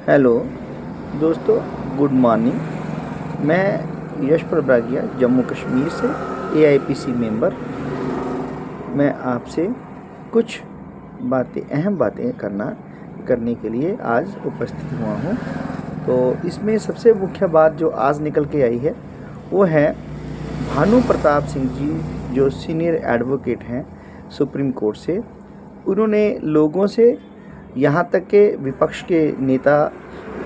Hello दोस्तों, good morning. मैं यश प्रभागिया जम्मू कश्मीर से एआईपीसी मेंबर। मैं आपसे कुछ अहम बातें करने के लिए आज उपस्थित हुआ हूँ। तो इसमें सबसे मुख्य बात जो आज निकल के आई है वो है भानु प्रताप सिंह जी, जो सीनियर एडवोकेट हैं सुप्रीम कोर्ट से। उन्होंने लोगों से, यहाँ तक के विपक्ष के नेता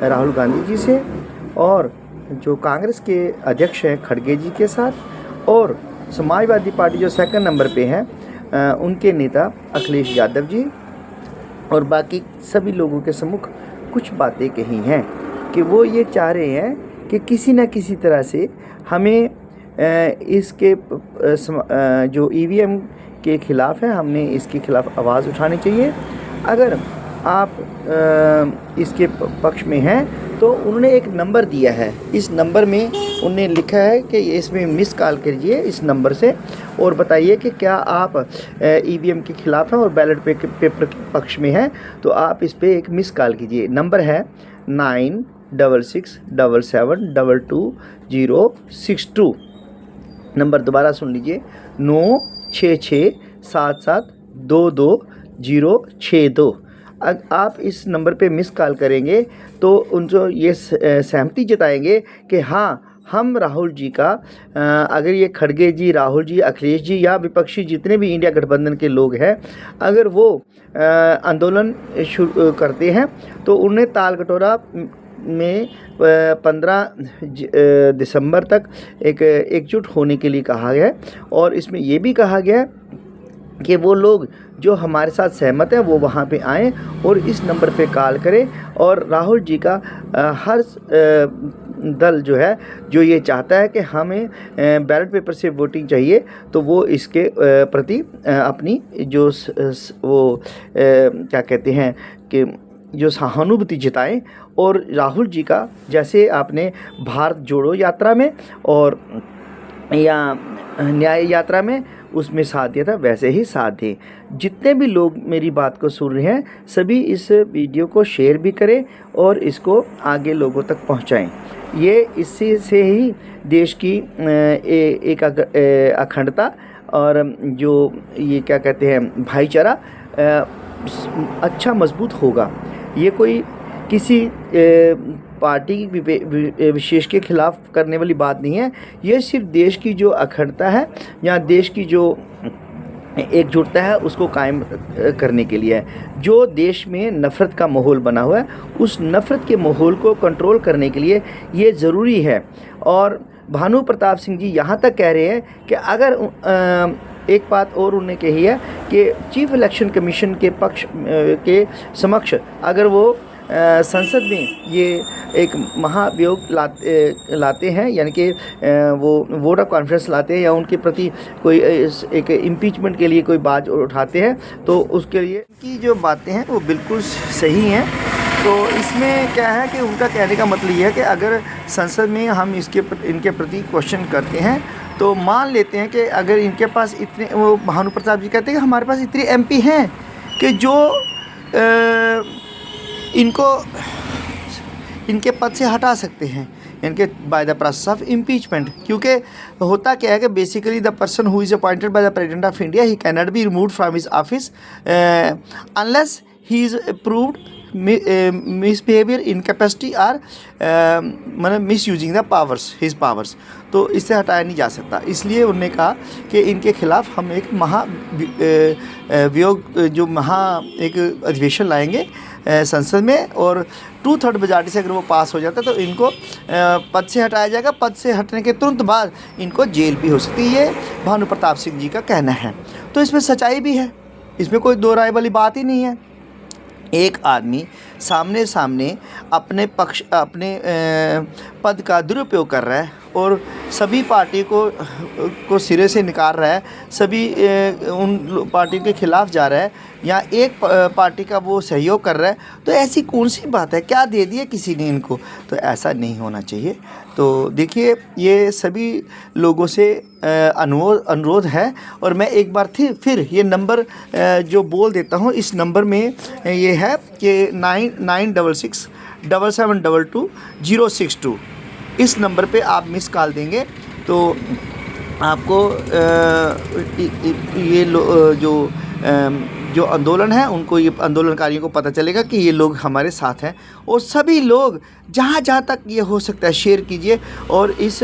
राहुल गांधी जी से और जो कांग्रेस के अध्यक्ष हैं खड़गे जी के साथ और समाजवादी पार्टी जो सेकंड नंबर पे है उनके नेता अखिलेश यादव जी और बाकी सभी लोगों के सम्मुख कुछ बातें कही हैं कि वो ये चाह रहे हैं कि किसी न किसी तरह से हमें इसके जो ईवीएम के ख़िलाफ़ है, हमने इसके ख़िलाफ़ आवाज़ उठानी चाहिए। अगर आप इसके पक्ष में हैं तो उन्होंने एक नंबर दिया है। इस नंबर में उन्होंने लिखा है कि इसमें मिस कॉल करिए इस नंबर से और बताइए कि क्या आप ईवीएम के ख़िलाफ़ हैं और बैलेट पेपर के पक्ष में हैं, तो आप इस पर एक मिस कॉल कीजिए। नंबर है 9667722062। नंबर दोबारा सुन लीजिए, 9667722062। आप इस नंबर पे मिस कॉल करेंगे तो उनको ये सहमति जताएंगे कि हाँ, हम राहुल जी का अगर ये खड़गे जी, राहुल जी, अखिलेश जी या विपक्षी जितने भी इंडिया गठबंधन के लोग हैं, अगर वो आंदोलन शुरू करते हैं तो उन्हें ताल कटोरा में 15 दिसंबर तक एकजुट होने के लिए कहा गया है। और इसमें ये भी कहा गया है कि वो लोग जो हमारे साथ सहमत हैं वो वहाँ पे आएँ और इस नंबर पे कॉल करें। और राहुल जी का हर दल जो है जो ये चाहता है कि हमें बैलेट पेपर से वोटिंग चाहिए, तो वो इसके प्रति अपनी जो क्या कहते हैं कि जो सहानुभूति जताएं और राहुल जी का, जैसे आपने भारत जोड़ो यात्रा में और या न्याय यात्रा में उसमें साथ दिया था, वैसे ही साथ दें। जितने भी लोग मेरी बात को सुन रहे हैं सभी इस वीडियो को शेयर भी करें और इसको आगे लोगों तक पहुंचाएं। ये इससे से ही देश की एक अखंडता और जो ये क्या कहते हैं भाईचारा अच्छा मजबूत होगा। ये कोई किसी पार्टी विशेष के खिलाफ करने वाली बात नहीं है। ये सिर्फ देश की जो अखंडता है या देश की जो एकजुटता है उसको कायम करने के लिए है। जो देश में नफ़रत का माहौल बना हुआ है उस नफ़रत के माहौल को कंट्रोल करने के लिए ये ज़रूरी है। और भानु प्रताप सिंह जी यहाँ तक कह रहे हैं कि अगर एक बात और उन्होंने कही है कि चीफ इलेक्शन कमीशन के पक्ष के समक्ष अगर वो संसद में ये एक महाभियोग लाते हैं, यानी कि वो वोट ऑफ कॉन्फिडेंस लाते हैं या उनके प्रति कोई एक इम्पीचमेंट के लिए कोई बात उठाते हैं, तो उसके लिए की जो बातें हैं वो बिल्कुल सही हैं। तो इसमें क्या है कि उनका कहने का मतलब ये है कि अगर संसद में हम इनके प्रति क्वेश्चन करते हैं तो मान लेते हैं कि अगर इनके पास इतने, वो भानु प्रताप जी कहते हैं कि हमारे पास इतने एमपी हैं कि जो इनको इनके पद से हटा सकते हैं, इनके by the process of impeachment. क्योंकि होता क्या है कि basically the person who is appointed by the president of India he can not be removed from his office unless he is approved misbehaviour, incapacity और मतलब miss using the powers, his powers. तो इससे हटाया नहीं जा सकता। इसलिए उन्होंने कहा कि इनके खिलाफ हम एक एक अधिवेशन लाएंगे संसद में और 2/3 मेजॉरिटी से अगर वो पास हो जाता है तो इनको पद से हटाया जाएगा। पद से हटने के तुरंत बाद इनको जेल भी हो सकती है। ये भानु प्रताप सिंह जी का कहना है। तो इसमें सच्चाई भी है, इसमें कोई दो राय वाली बात ही नहीं है। एक आदमी सामने अपने पद का दुरुपयोग कर रहा है और सभी पार्टी को सिरे से निकाल रहा है, सभी उन पार्टी के ख़िलाफ़ जा रहा है या एक पार्टी का वो सहयोग कर रहा है, तो ऐसी कौन सी बात है, क्या दे दिया किसी ने इनको? तो ऐसा नहीं होना चाहिए। तो देखिए, ये सभी लोगों से अनुरोध है, और मैं एक बार फिर ये नंबर जो बोल देता हूँ, इस नंबर में ये है कि 99667722 इस नंबर पे आप मिस कॉल देंगे तो आपको जो आंदोलन है उनको, ये आंदोलनकारियों को पता चलेगा कि ये लोग हमारे साथ हैं। और सभी लोग जहाँ तक ये हो सकता है शेयर कीजिए, और इस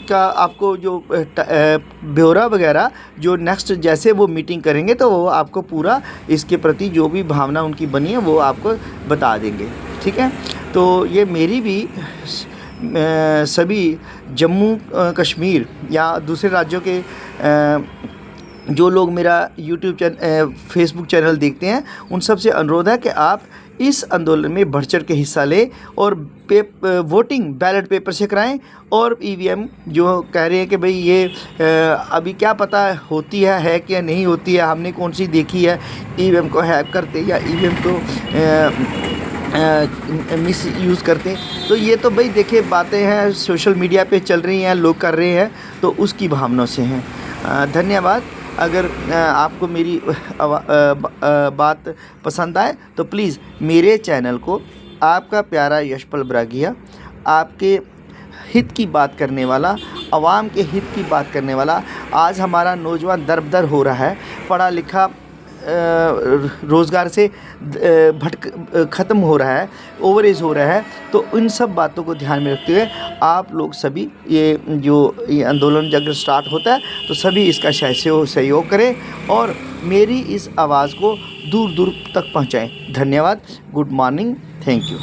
का आपको जो ब्यौरा वगैरह जो नेक्स्ट जैसे वो मीटिंग करेंगे तो वो आपको पूरा इसके प्रति जो भी भावना उनकी बनी है वो आपको बता देंगे, ठीक है। तो ये मेरी भी सभी जम्मू कश्मीर या दूसरे राज्यों के जो लोग मेरा यूट्यूब फेसबुक चैनल देखते हैं, उन सब से अनुरोध है कि आप इस आंदोलन में बढ़ चढ़ के हिस्सा लें और वोटिंग बैलेट पेपर से कराएं। और ईवीएम जो कह रहे हैं कि भाई ये अभी क्या पता होती है कि नहीं होती है, हमने कौन सी देखी है ईवीएम को हैक करते या ईवीएम को मिस यूज़ करते। तो ये तो भाई देखिए बातें हैं, सोशल मीडिया पे चल रही हैं, लोग कर रहे हैं, तो उसकी भावनाओं से हैं। धन्यवाद। अगर आपको मेरी बात पसंद आए तो प्लीज़ मेरे चैनल को, आपका प्यारा यशपाल बरागिया, आपके हित की बात करने वाला, आवाम के हित की बात करने वाला। आज हमारा नौजवान दर-बदर हो रहा है, पढ़ा लिखा रोज़गार से ख़त्म हो रहा है, ओवर एज हो रहा है। तो इन सब बातों को ध्यान में रखते हुए आप लोग सभी ये आंदोलन जब स्टार्ट होता है तो सभी इसका सहयोग करें और मेरी इस आवाज़ को दूर दूर तक पहुंचाएं। धन्यवाद। Good morning. Thank you.